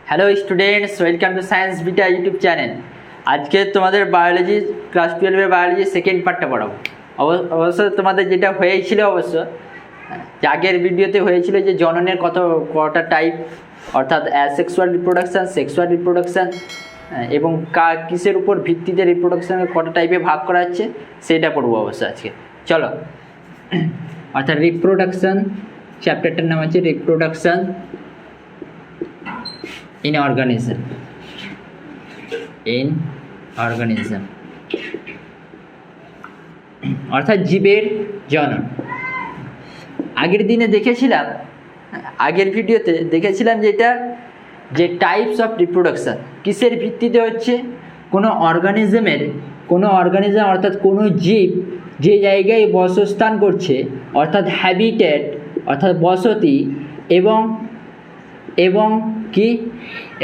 Hello students, welcome to science beta YouTube channel. আজকে তোমাদের biology class 12-এর biology second পার্টটা পড়াবো। অবশ্য তোমাদের যেটা হয়েছিল যে আগের ভিডিওতে হয়েছিল যে জননের কটা টাইপ, অর্থাৎ অ্যাসেক্সুয়াল রিপ্রোডাকশান, সেক্সুয়াল রিপ্রোডাকশান এবং কিসের উপর ভিত্তিতে রিপ্রোডাকশানকে কটা টাইপে ভাগ করা হচ্ছে সেটা পড়বো অবশ্য আজকে। চলো, অর্থাৎ রিপ্রোডাকশান চ্যাপ্টারটার নাম হচ্ছে রিপ্রোডাকশান in organism অর্থাৎ জীবের জনন। আগের ভিডিওতে দেখেছিলাম যে টাইপস অফ রিপ্রোডাকশান কিসের ভিত্তিতে হচ্ছে, কোনো অর্গানিজম অর্থাৎ কোনো জীব যে জায়গায় বাসস্থান করছে অর্থাৎ হ্যাবিটেট অর্থাৎ বসতি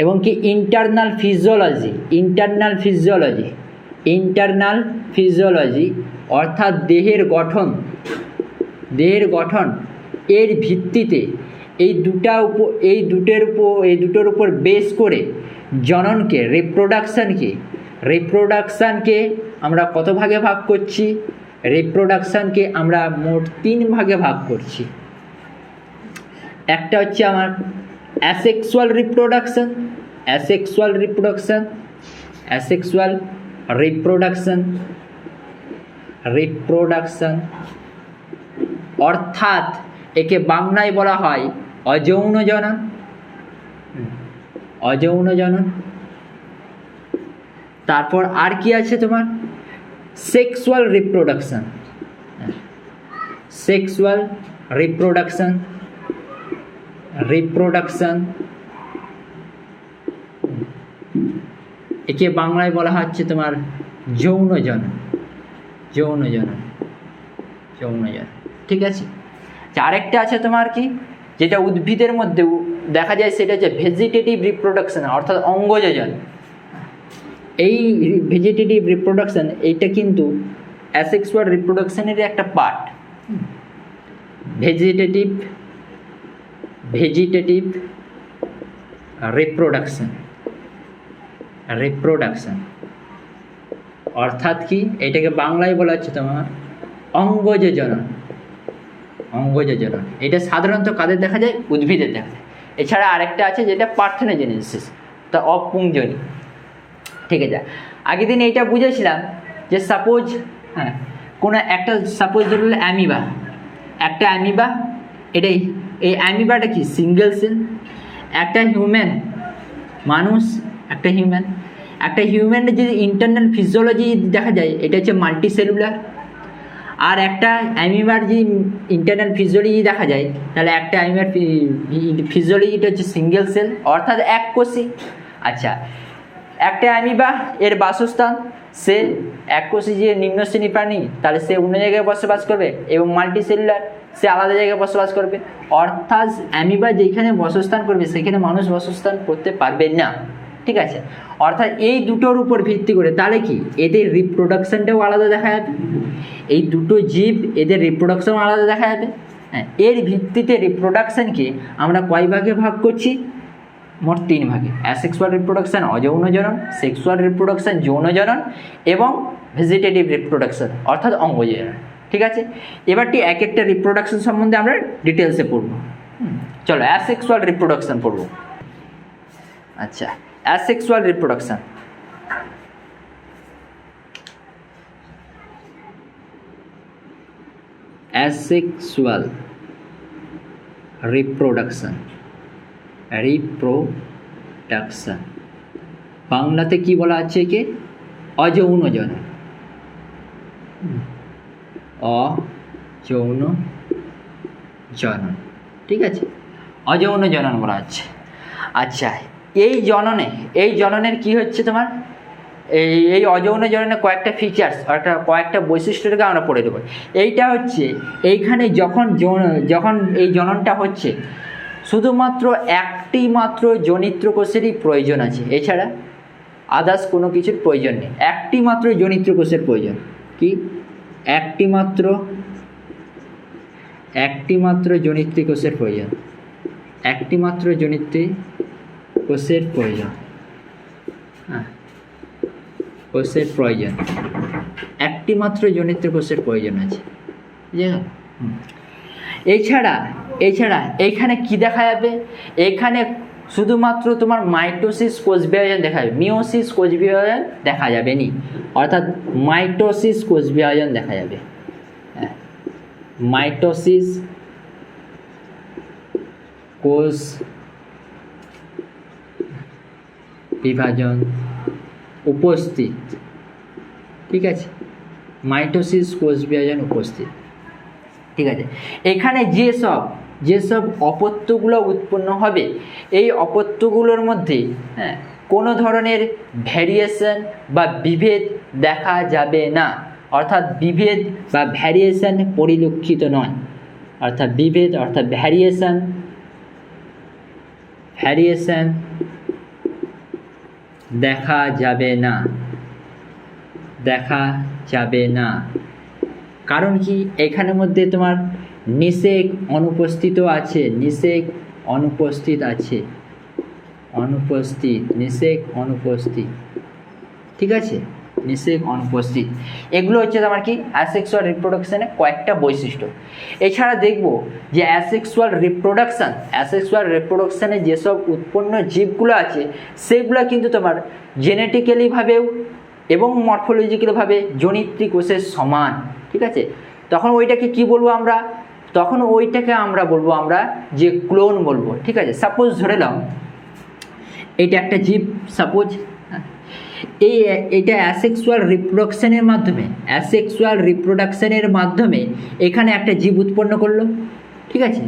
এবং কি ইন্টারনাল ফিজিওলজি অর্থাৎ দেহের গঠন এর ভিত্তিতে এই দুটোর উপর বেস করে জননকে রিপ্রোডাকশানকে আমরা কত ভাগে ভাগ করছি? রিপ্রোডাকশানকে আমরা মোট 3 ভাগে ভাগ করছি। একটা হচ্ছে আমার অ্যাসেক্সুয়াল রিপ্রোডাকশান অর্থাৎ একে বাংলায় বলা হয় অযৌন জনন। তারপর আর কি আছে তোমার? সেক্সুয়াল রিপ্রোডাকশান একে বাংলায় বলা হচ্ছে তোমার যৌন জনন। ঠিক আছে। আরেকটা আছে তোমার কি, যেটা উদ্ভিদের মধ্যেও দেখা যায়, সেটা হচ্ছে ভেজিটেটিভ রিপ্রোডাকশান অর্থাৎ অঙ্গজ জনন। এই ভেজিটেটিভ রিপ্রোডাকশান এইটা কিন্তু অ্যাসেক্সুয়াল রিপ্রোডাকশানের একটা পার্ট। ভেজিটেটিভ রিপ্রোডাকশান অর্থাৎ কি, এটাকে বাংলায় বলা হচ্ছে তোমার অঙ্গজ জনন। এটা সাধারণত কাদের দেখা যায়? উদ্ভিদের দেখা যায়। এছাড়া আরেকটা আছে যেটা পার্থেনোজেনেসিস, তা অপুংজনী। ঠিক আছে, আগের দিন এইটা বুঝেছিলাম যে সাপোজ ধরুন অ্যামিবা, একটা অ্যামিবা, এই অ্যামিবাটা কি সিঙ্গেল সেল। একটা হিউম্যানের যদি ইন্টারনাল ফিজিওলজি দেখা যায়, এটা হচ্ছে মাল্টি সেলুলার। আর একটা অ্যামিবার যদি ইন্টারনাল ফিজিওলজি দেখা যায়, তাহলে একটা অ্যামিবার ফিজিওলজিটা হচ্ছে সিঙ্গেল সেল অর্থাৎ এককোষী। আচ্ছা, একটা অ্যামিবা এর বাসস্থান, সে এককোষী যে নিম্ন শ্রেণী প্রাণী, তাহলে সে অন্য জায়গায় বসবাস করবে, এবং মাল্টি সেলুলার সে আলাদা জায়গায় বসবাস করবে। অর্থাৎ অ্যামিবা যেখানে বসস্থান করবে সেখানে মানুষ বসস্থান করতে পারবে না। ঠিক আছে, অর্থাৎ এই দুটোর উপর ভিত্তি করে তাহলে কি এদের রিপ্রোডাকশানটাও আলাদা দেখা যাবে। এই দুটো জীব এদের রিপ্রোডাকশন আলাদা দেখা যাবে। হ্যাঁ, এর ভিত্তিতে রিপ্রোডাকশানকে আমরা কয় ভাগে ভাগ করছি? মোট 3 ভাগে। অ্যাসেক্সুয়াল রিপ্রোডাকশান অযৌন জনন, সেক্সুয়াল রিপ্রোডাকশান যৌন জনন এবং ভেজিটেটিভ রিপ্রোডাকশান অর্থাৎ অঙ্গজ জনন। ঠিক আছে, এবারটি এক একটা রিপ্রোডাকশান সম্বন্ধে আমরা ডিটেলসে পড়ব। চলো, অ্যাসেক্সুয়াল রিপ্রোডাকশান পড়ব। আচ্ছা, অ্যাসেক্সুয়াল রিপ্রোডাকশান। অ্যাসেক্সুয়াল রিপ্রোডাকশান বাংলাতে কি বলা আছে? একে অযৌন জনন। ঠিক আছে, অযৌন জনন বলা হচ্ছে। আচ্ছা, এই জননের কি হচ্ছে তোমার, এই অযৌন জননের কয়েকটা ফিচার্স অর্থাৎ কয়েকটা বৈশিষ্ট্যটাকে আমরা পড়ে দেবো। এইটা হচ্ছে এইখানে যখন এই জননটা হচ্ছে, শুধুমাত্র একটি মাত্র জনিত্র কোষেরই প্রয়োজন আছে, এছাড়া আদার্স কোনো কিছুর প্রয়োজন নেই। একটি মাত্র জনিত্র কোষের প্রয়োজন। কি? একটি মাত্র জনিত্রী কোষের প্রয়োজন। একটি মাত্র জনিত্রী কোষের প্রয়োজন, হ্যাঁ কোষের প্রয়োজন, একটি মাত্র জনিত্র কোষের প্রয়োজন আছে, বুঝে গেল? এছাড়া এইখানে কি দেখা যাবে? এখানে শুধুমাত্র তোমার মাইটোসিস কোষ বিভাজন দেখা যাবে, মিওসিস কোষ বিভাজন দেখা যাবে নি, অর্থাৎ মাইটোসিস কোষ বিভাজন দেখা যাবে। মাইটোসিস কোষ বিভাজন উপস্থিত, ঠিক আছে, মাইটোসিস কোষ বিভাজন উপস্থিত, ঠিক আছে। এখানে যেসব অপত্যগুলো উৎপন্ন হবে, এই অপত্যগুলোর মধ্যে কোনো ধরনের ভ্যারিয়েশন বা বিভেদ দেখা যাবে না, অর্থাৎ বিভেদ বা ভ্যারিয়েশন পরিলক্ষিত নয়, অর্থাৎ বিভেদ অর্থাৎ ভ্যারিয়েশন দেখা যাবে না। কারণ কি? এখানের মধ্যে তোমার নিষেক অনুপস্থিত আছে, নিষেক অনুপস্থিত, ঠিক আছে, নিষেক অনুপস্থিত। এগুলো হচ্ছে তোমার কি অ্যাসেক্সুয়াল রিপ্রোডাকশনের কয়েকটা বৈশিষ্ট্য। এছাড়া দেখব যে অ্যাসেক্সুয়াল রিপ্রোডাকশনে যেসব উৎপন্ন জীবগুলো আছে সেগুলো কিন্তু তোমার জেনেটিক্যালিভাবেও এবং মরফোলজিক্যালিভাবে জনিত্রী কোষের সমান, ঠিক আছে। তখন ওইটাকে কি বলবো আমরা? তখন ওইটাকে আমরা বলবো যে ক্লোন বলবো, ঠিক আছে। সাপোজ ধরে নাও এটা একটা জীব, সাপোজ এইটা অ্যাসেক্সুয়াল রিপ্রোডাকশনের মাধ্যমে এখানে একটা জীব উৎপন্ন করলো, ঠিক আছে।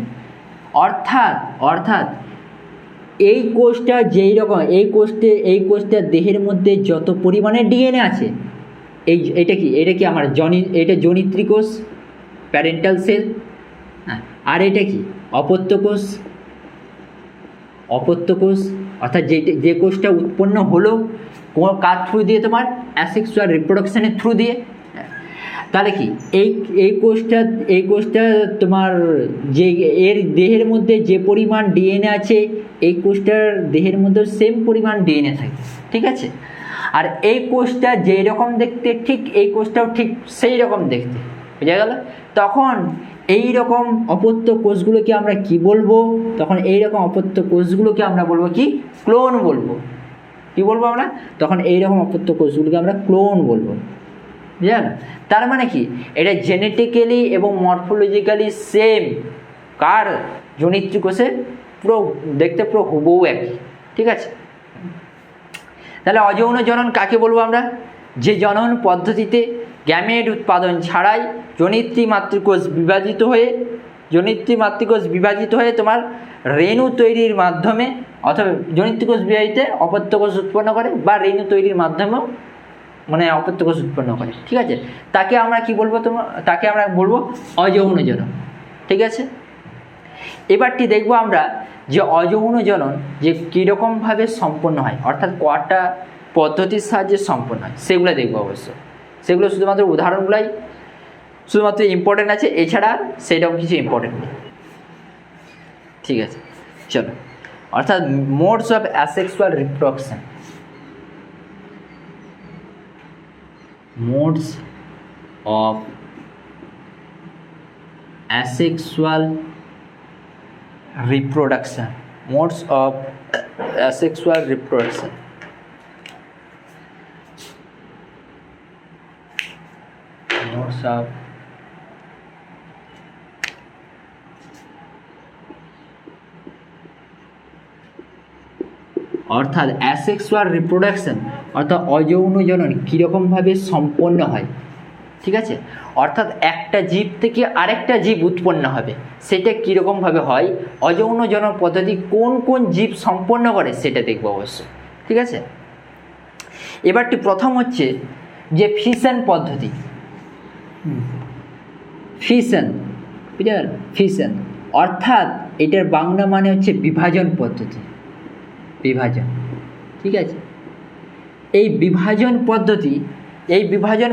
অর্থাৎ এই কোষটা যেই রকম, এই কোষটার দেহের মধ্যে যত পরিমাণে ডিএনএ আছে, এটা কি আমার এটা জনিত্রী কোষ, প্যারেন্টাল সেল, আর এটা কি অপত্য কোষ, অর্থাৎ যে কোষটা উৎপন্ন হলো কার থ্রু দিয়ে? তোমার অ্যাসেক্সুয়াল রিপ্রোডাকশনের থ্রু দিয়ে। তাহলে কি এই কোষটা তোমার যে এর দেহের মধ্যে যে পরিমাণ ডিএনএ আছে, এই কোষটার দেহের মধ্যে সেম পরিমাণ ডিএনএ থাকে, ঠিক আছে। আর এই কোষটা যেই রকম দেখতে, ঠিক এই কোষটাও ঠিক সেই রকম দেখতে, বোঝা গেল? তখন এই রকম অপত্য কোষগুলোকে আমরা কি বলবো? তখন এই রকম অপত্য কোষগুলোকে আমরা বলবো কি? ক্লোন বলবো। কি বলবো আমরা? তখন এইরকম অপত্য কোষগুলোকে আমরা ক্লোন বলবো, বুঝলেন? তার মানে কি এটা জেনেটিক্যালি এবং মরফোলজিক্যালি সেম কার? জনিত্রী কোষের পুরো দেখতে পুরো হুবহু একই, ঠিক আছে। তাহলে অযৌন জনন কাকে বলবো আমরা? যে জনন পদ্ধতিতে গ্যামেট উৎপাদন ছাড়াই জনিত্রী মাতৃকোষ বিভাজিত হয়ে তোমার রেণু তৈরির মাধ্যমে, অথবা জনিত্রী কোষ বিভাজিতে অপত্য কোষ উৎপন্ন করে, বা রেণু তৈরির মাধ্যমেও মানে অপত্য কোষ উৎপন্ন করে, ঠিক আছে। তাকে আমরা কি বলবো? তাকে আমরা বলবো অযৌন জনন, ঠিক আছে। এবারটি দেখবো আমরা যে অযৌন জনন যে কীরকমভাবে সম্পন্ন হয়, অর্থাৎ কটা পদ্ধতির সাহায্যে সম্পন্ন হয় সেগুলো দেখবো। অবশ্য সেগুলো শুধুমাত্র উদাহরণগুলাই শুধুমাত্র ইম্পর্টেন্ট আছে, এছাড়া সেরকম কিছু ইম্পর্টেন্ট নেই, ঠিক আছে। চলো, অর্থাৎ modes of asexual reproduction, modes of asexual reproduction, modes of asexual reproduction, modes of অর্থাৎ অ্যাসেক্সুয়াল রিপ্রোডাকশন অর্থাৎ অযৌন জনন কীরকমভাবে সম্পন্ন হয়, ঠিক আছে। অর্থাৎ একটা জীব থেকে আরেকটা জীব উৎপন্ন হবে, সেটা কীরকমভাবে হয়, অযৌন জনন পদ্ধতি কোন কোন জীব সম্পন্ন করে সেটা দেখবো অবশ্য, ঠিক আছে। এবারটি প্রথম হচ্ছে যে ফিশন পদ্ধতি, ফিশন অর্থাৎ এটার বাংলা মানে হচ্ছে বিভাজন পদ্ধতি, ঠিক আছে। এই বিভাজন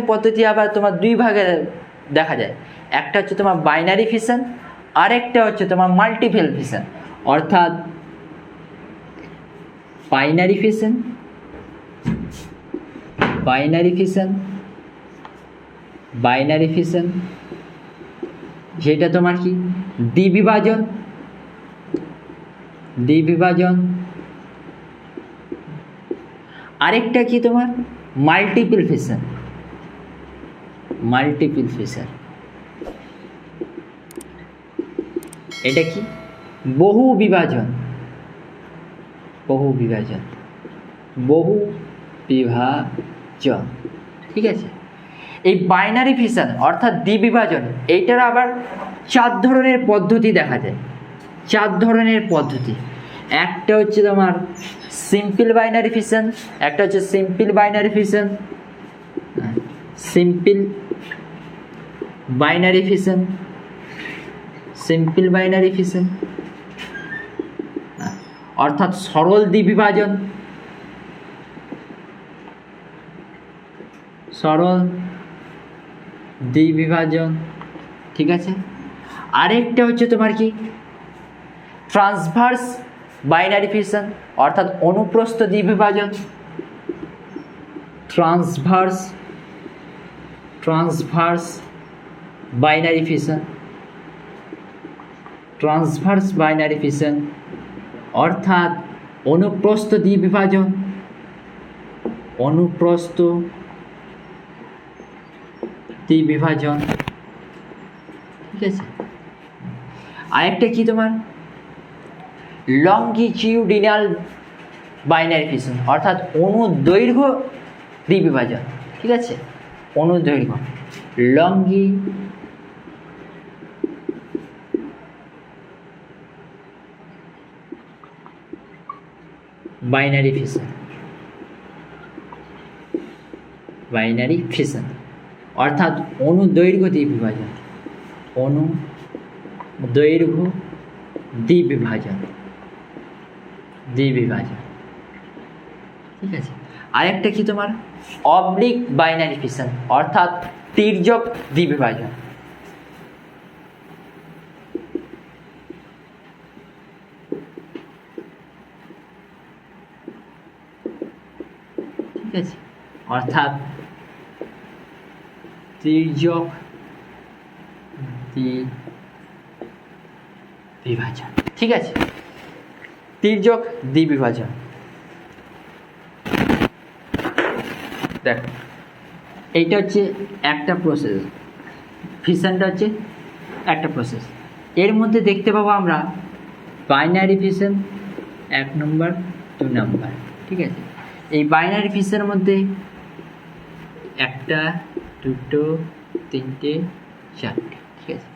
পদ্ধতি আবার তোমার দুই ভাগে দেখা যায়। একটা হচ্ছে তোমার বাইনারি ফিশন, আরেকটা হচ্ছে তোমার মাল্টিপল ফিশন। অর্থাৎ binary fission, binary fission, binary fission যেটা তোমার কি দ্বিবিভাজন, দ্বিবিভাজন। আরেকটা কি তোমার মাল্টিপল ফিশন, মাল্টিপল ফিশন। এটা কি বহু বিভাজন, বহু বিভাজন, বহু বিভাজন। ঠিক আছে, এই বাইনারি ফিশন অর্থাৎ দ্বিবিভাজন এইটার আবার 4 ধরনের পদ্ধতি দেখা যায়, 4 ধরনের পদ্ধতি। একটা হচ্ছে তোমার সিম্পল বাইনারি ফিশন, একটা হচ্ছে simple binary fission, simple binary fission, simple binary fission অর্থাৎ সরল দ্বিবিভাজন, সরল দ্বিবিভাজন। ঠিক আছে, আরেকটা হচ্ছে তোমার কি ট্রান্সভার্স বাইনারি ফিশন অর্থাৎ অনুপ্রস্থ দ্বিবিভাজন, transverse, transverse binary fission, transverse binary fission অর্থাৎ অনুপ্রস্থ দ্বিবিভাজন, অনুপ্রস্থ দ্বিবিভাজন। ঠিক আছে, আরেকটা কি তোমার লংগিটিউডিনাল বাইনারি ফিশন অর্থাৎ অনুদৈর্ঘ্য দ্বিবিভাজন। ঠিক আছে, অনুদৈর্ঘ্য লংগি বাইনারি ফিশন, বাইনারি ফিশন অর্থাৎ অনুদৈর্ঘ্য দ্বিবিভাজন, অনুদৈর্ঘ্য দ্বিবিভাজন, দ্বিবিভাজন। ঠিক আছে, আরেকটা কি তোমার অবলিক বাইনারি ফিশন অর্থাৎ তির্যক দ্বিবিভাজন। ঠিক আছে, অর্থাৎ তির্যক দ্বিবিভাজন। ঠিক আছে, তির্যক দ্বিবিভাজন। দেখো এইটা হচ্ছে একটা প্রসেস, ফিশনটা হচ্ছে একটা প্রসেস। এর মধ্যে দেখতে পাবো আমরা বাইনারি ফিশন 1 নম্বর 2 নম্বর। ঠিক আছে, এই বাইনারি ফিশনের মধ্যে 1টা 2টো 3টে 4টে। ঠিক আছে,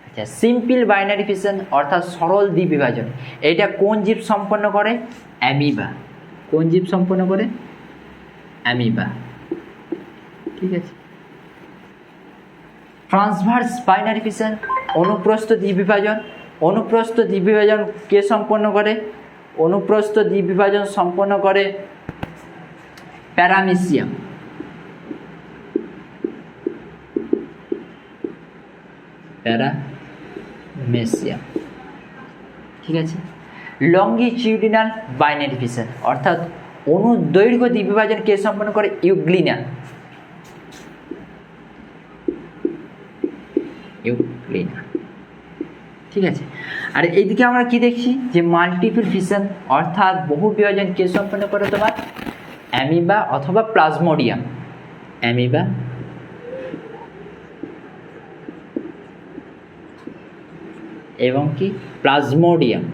আচ্ছা সিম্পল বাইনারি ফিশন অর্থাৎ সরল দ্বিবিভাজন এটা কোন জীব সম্পন্ন করে? অ্যামিবা। কোন জীব সম্পন্ন করে? অ্যামিবা। ঠিক আছে, ট্রান্সভার্স বাইনারি ফিশন অনুপ্রস্থ দ্বিবিভাজন, অনুপ্রস্থ দ্বিবিভাজন কে সম্পন্ন করে? অনুপ্রস্থ দ্বিবিভাজন সম্পন্ন করে প্যারামেসিয়াম। প্যারামেসিয়াম। ঠিক আছে, লংগিটিউডিনাল বাইনারি ফিশন অর্থাৎ অনুদৈর্ঘ্য দ্বিবিভাজন কে সম্পন্ন করে? ইউগ্লিনা। ইউগ্লিনা। ঠিক আছে, আর এইদিকে আমরা কি দেখছি যে মাল্টিপল ফিশন অর্থাৎ বহু বিভাজন কে সম্পন্ন করে? তোমার অ্যামিবা অথবা প্লাজমোডিয়াম। অ্যামিবা এবং কি প্লাজমোডিয়াম,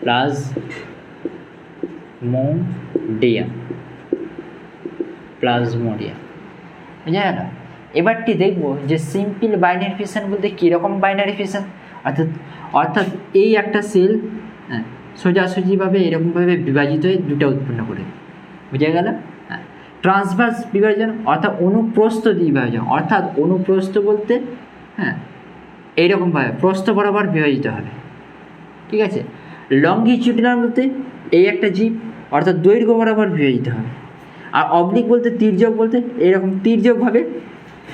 প্লাজমোডিয়াম, প্লাজমোডিয়াম। বুঝা গেল? এবারটি দেখব যে সিম্পল বাইনারি ফিশন বলতে কীরকম বাইনারি ফিশন, অর্থাৎ এই একটা সেল সোজাসুজিভাবে এরকমভাবে বিভাজিত হয়ে দুটো উৎপন্ন করে। বুঝা গেল? ট্রান্সভার্স বিভাজন অর্থাৎ অনুপ্রস্থ দ্বিবিভাজন, অর্থাৎ অনুপ্রস্থ বলতে এইরকমভাবে প্রস্থ বরাবর বিভাজিত হবে। ঠিক আছে, লংগিটিউডিনাল বলতে এই একটা জীব অর্থাৎ দৈর্ঘ্য বরাবর বিভাজিত হবে। আর অবলিক বলতে তির্যক বলতে এরকম তির্যকভাবে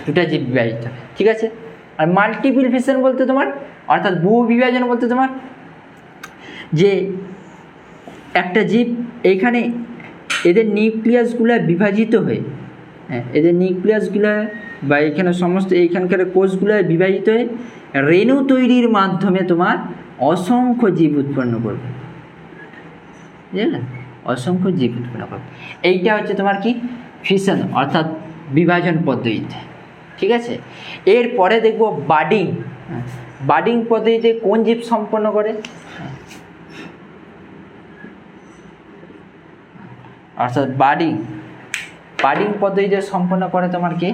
দুটা জীব বিভাজিত হবে। ঠিক আছে, আর মাল্টিপল ফিশন বলতে তোমার অর্থাৎ বহু বিভাজন বলতে তোমার যে একটা জীব এইখানে এদের নিউক্লিয়াসগুলো বিভাজিত হয়ে, এদের নিউক্লিয়াসগুলো বা এখানে সমস্ত এইখানকার কোষগুলো বিভাজিত হয়ে রেণু তৈরির মাধ্যমে তোমার অসংখ্য জীব উৎপন্ন করবে, বুঝলে, অসংখ্য জীব উৎপন্ন করবে। এইটা হচ্ছে তোমার কি ফিশন অর্থাৎ বিভাজন পদ্ধতিতে, ঠিক আছে। এরপরে দেখবো বাডিং। বাডিং পদ্ধতিতে কোন জীব সম্পন্ন করে? অর্থাৎ বাডিং পদ্ধতিতে সম্পন্ন করে তোমার কি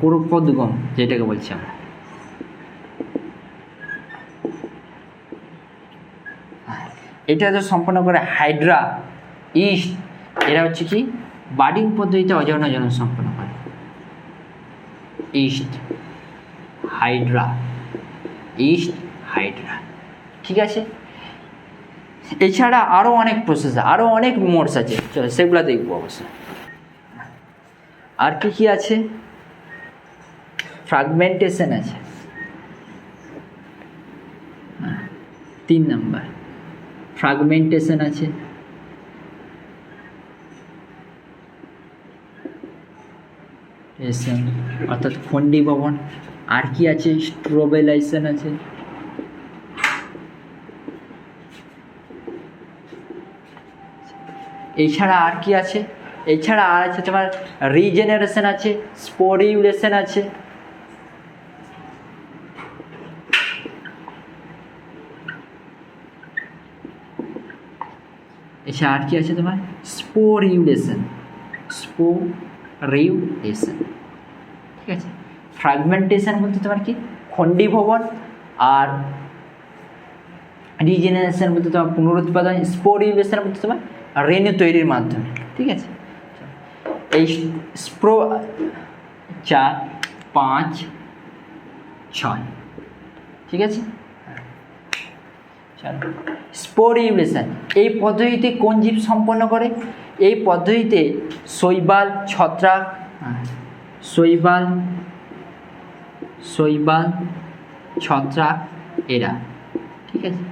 কোরপদ্গম, যেটাকে বলছি আমরা। এটা তো সম্পন্ন করে হাইড্রা, ইস্ট। এরা হচ্ছে কি বাডিং পদ্ধতিতে অযৌন জনন সম্পন্ন করে। ইস্ট হাইড্রা, ঠিক আছে। এছাড়া আরও অনেক প্রসেস, আরও অনেক মোডস আছে, চলো সেগুলো দেখবো অবশ্য। আর কি আছে? ফ্রাগমেন্টেশন আছে, 3 নম্বর ফ্রাগমেন্টেশন আছে। অর্থাৎ খণ্ডীভবন। আর কি আছে? স্ট্রোবেলাইজেশন আছে। এছাড়া আর কি আছে? এছাড়া আর আছে তোমার রিজেনারেশন আছে, স্পোরিউলেশন আছে। এছাড়া আর কি আছে তোমার? স্পোরিউলেশন, ঠিক আছে। ফ্রাগমেন্টেশন বলতে তোমার কি খণ্ডীভবন, আর রিজেনারেশন বলতে তোমার পুনরুৎপাদন, স্পোরিউলেশন বলতে তোমার রেণু তৈরির মাধ্যমে, ঠিক আছে। এই 4, 5, 6, ঠিক আছে। স্পোরিউলেশন এই পদ্ধতিতে কোন জীব সম্পন্ন করে? এই পদ্ধতিতে শৈবাল, ছত্রাক, ছত্রাক এরা, ঠিক আছে।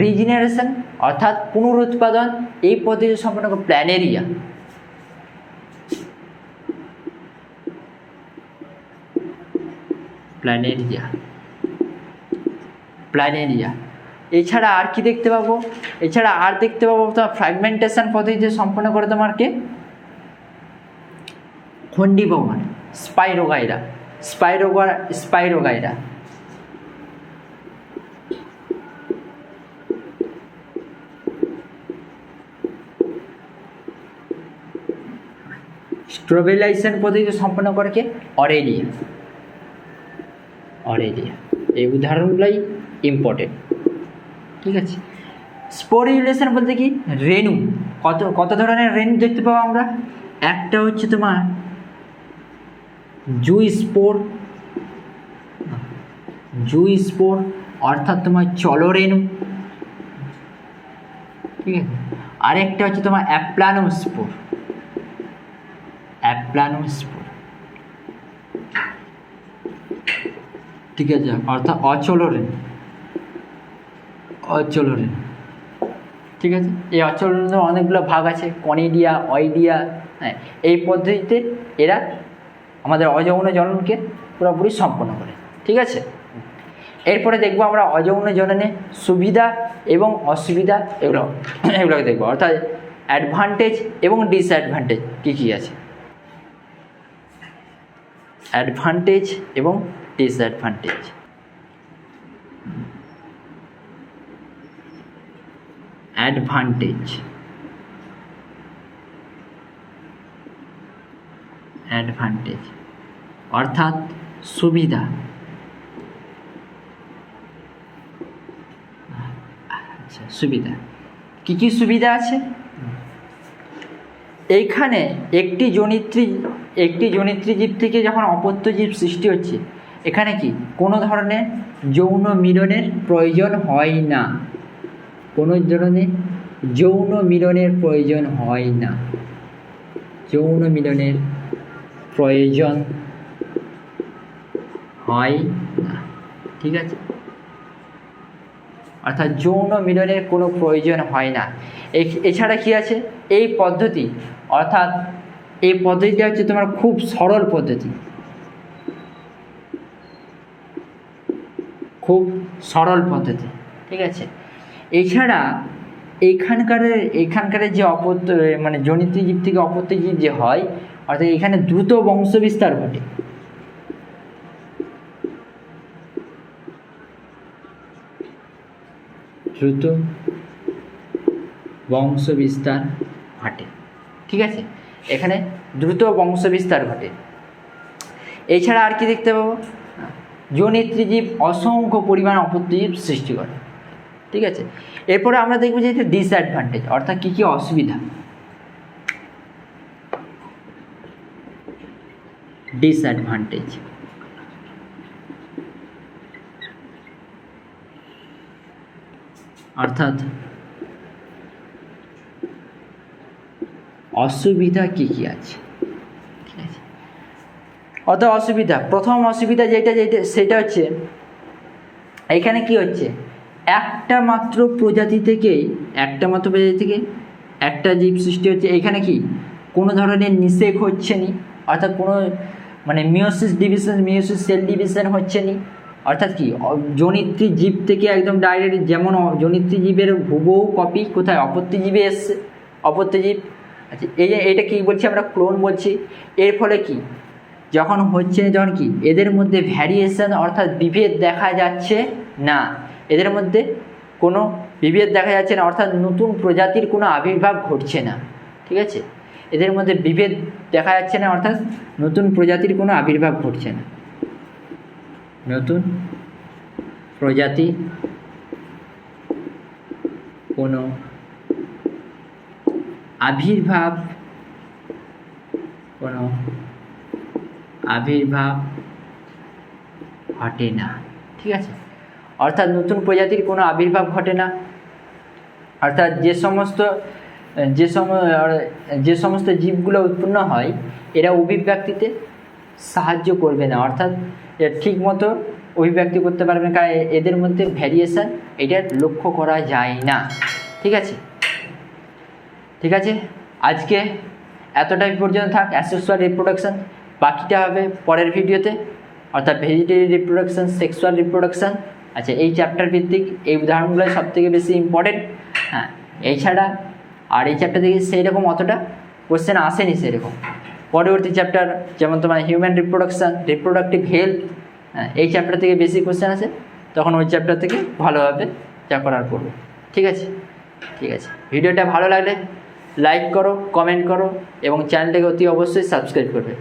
রিজেনারেশন অর্থাৎ পুনরুৎপাদন এই পদ্ধতি সম্পন্ন করে প্ল্যানেরিয়া। এছাড়া আর কি দেখতে পাবো? এছাড়া আর দেখতে পাবো তোমার ফ্র্যাগমেন্টেশন পদ্ধতিতে সম্পন্ন করে তোমার কে খণ্ডীভবন, স্পাইরোগাইরা। স্ট্রোবেলাইজেশন পদ্ধতিতে সম্পন্ন করে কে অরেলিয়া। এই উদাহরণগুলোই ইম্পর্টেন্ট, ঠিক আছে। স্পোরিউলেশন বলতে কি রেণু। কত ধরনের রেণু দেখতে পাবো আমরা? একটা হচ্ছে তোমার জুই স্পোর অর্থাৎ তোমার চলরেণু, ঠিক আছে। আরেকটা হচ্ছে তোমার অ্যাপ্লানোস্পোর, ঠিক আছে, অর্থাৎ অচলরেণু, ঠিক আছে। এই অচলরেণুর অনেকগুলো ভাগ আছে, কনিডিয়া, অয়েডিয়া। হ্যাঁ, এই পদ্ধতিতে এরা আমাদের অযৌন জননকে পুরোপুরি সম্পন্ন করে, ঠিক আছে। এরপরে দেখবো আমরা অযৌন জননে সুবিধা এবং অসুবিধা, এগুলোকে দেখবো, অর্থাৎ অ্যাডভান্টেজ এবং ডিসঅ্যাডভান্টেজ কী আছে। অ্যাডভান্টেজ এবং ডিসঅ্যাডভান্টেজ। অ্যাডভান্টেজ অর্থাৎ সুবিধা। আচ্ছা, সুবিধা কি সুবিধা আছে? এইখানে একটি জনিত্রী জীব থেকে যখন অপত্য জীব সৃষ্টি হচ্ছে, এখানে কি কোনো ধরনের যৌন মিলনের প্রয়োজন হয় না, কোনো ধরনের যৌন মিলনের প্রয়োজন হয় না। হয় না, ঠিক আছে। অর্থাৎ যৌন মিলনের কোনো প্রয়োজন হয় না। এছাড়া কি আছে, এই পদ্ধতি, অর্থাৎ এই পদ্ধতিটা হচ্ছে তোমার খুব সরল পদ্ধতি, খুব সরল পদ্ধতি, ঠিক আছে। এছাড়া এখানকার যে মানে জনিত জীব থেকে অপত্য জীব যে হয়, অর্থাৎ এখানে দ্রুত বংশবিস্তার ঘটে, দ্রুত বংশবিস্তার ঘটে, ঠিক আছে। এখানে দ্রুত বংশবিস্তার ঘটে। এছাড়া আর কি দেখতে পাবো, জনিত্রী জীব অসংখ্য পরিমাণ অপত্যজীব সৃষ্টি করে, ঠিক আছে। এরপরে আমরা দেখবো যে এটা ডিসঅ্যাডভান্টেজ, অর্থাৎ কী কী অসুবিধা। ডিসঅ্যাডভান্টেজ, অর্থাৎ অসুবিধা কী কী আছে, ঠিক আছে। অর্থাৎ অসুবিধা, প্রথম অসুবিধা যেটা সেটা হচ্ছে এখানে কি হচ্ছে, একটা মাত্র প্রজাতি থেকে একটা জীব সৃষ্টি হচ্ছে। এখানে কি কোনো ধরনের নিষেক হচ্ছে নি, অর্থাৎ কোনো মানে মিওসিস সেল ডিভিশন হচ্ছে নি। অর্থাৎ কি জনিত্রী জীব থেকে একদম ডাইরেক্ট, যেমন জনিত্রী জীবের হুবহু কপি কোথায় অপত্য জীবে এসছে, অপত্য জীব। আচ্ছা, এইটা কি বলছি আমরা, ক্লোন বলছি। এর ফলে কি যখন কি এদের মধ্যে ভ্যারিয়েশন, অর্থাৎ বিভেদ দেখা যাচ্ছে না, এদের মধ্যে কোনো বিভেদ দেখা যাচ্ছে না, অর্থাৎ নতুন প্রজাতির কোনো আবির্ভাব ঘটছে না, ঠিক আছে। এদের মধ্যে বিভেদ দেখা যাচ্ছে না, অর্থাৎ নতুন প্রজাতির কোনো আবির্ভাব ঘটছে না, নতুন প্রজাতি কোনো আবির্ভাব ঘটে না, ঠিক আছে। অর্থাৎ নতুন প্রজাতির কোনো আবির্ভাব ঘটে না, অর্থাৎ যে সমস্ত জীবগুলো উৎপন্ন হয় এরা অভিব্যক্তিতে সাহায্য করবে না, অর্থাৎ ঠিক মতো অভিব্যক্তি করতে পারবে না, কারণ এদের মধ্যে ভ্যারিয়েশন এটা লক্ষ্য করা যায় না, ঠিক আছে। ঠিক আছে, আজকে এতটাই পর্যন্ত থাক অ্যাসেক্সুয়াল রিপ্রোডাকশান। বাকিটা হবে পরের ভিডিওতে, অর্থাৎ ভেজিটেরিয়ান রিপ্রোডাকশান, সেক্সুয়াল রিপ্রোডাকশান। আচ্ছা, এই চ্যাপ্টার ভিত্তিক এই উদাহরণগুলো সবথেকে বেশি ইম্পর্টেন্ট। হ্যাঁ, এছাড়া আর এই চ্যাপ্টার থেকে সেইরকম অতটা কোশ্চেন আসেনি সেরকম। পরবর্তী চ্যাপ্টার যেমন তোমার হিউম্যান রিপ্রোডাকশান, রিপ্রোডাক্টিভ হেলথ, হ্যাঁ, এই চ্যাপ্টার থেকে বেশি কোশ্চেন আসে, তখন ওই চ্যাপ্টার থেকে ভালোভাবে যা করার করবো, ঠিক আছে। ঠিক আছে, ভিডিওটা ভালো লাগলে লাইক করো, কমেন্ট করো এবং চ্যানেলটাকে অতি অবশ্যই সাবস্ক্রাইব করবে।